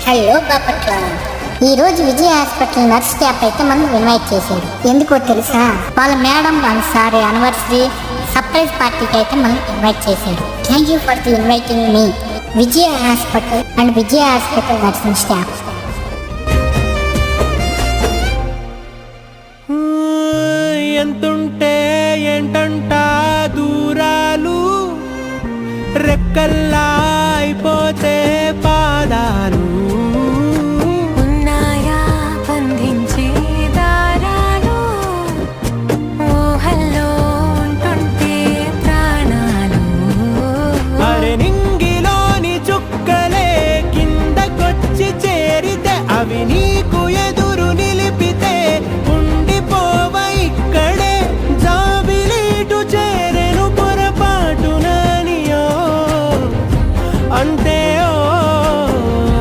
Hello Bapatla. ఈ రోజు విజయ hospital nurse staff అయితే మనం ఇన్వైట్ చేశారు. ఎందుకో తెలుసా? వాళ్ళ madam and sorry anniversary surprise పార్టీకి అయితే మనం ఇన్వైట్ చేశారు. Thank you for the inviting మీ Vijaya hospital and Vijaya hospital nursing staff. ఎంతుంటే ఏంటంట దూరాలు రెక్కల్లా అయిపోతే పాదాలు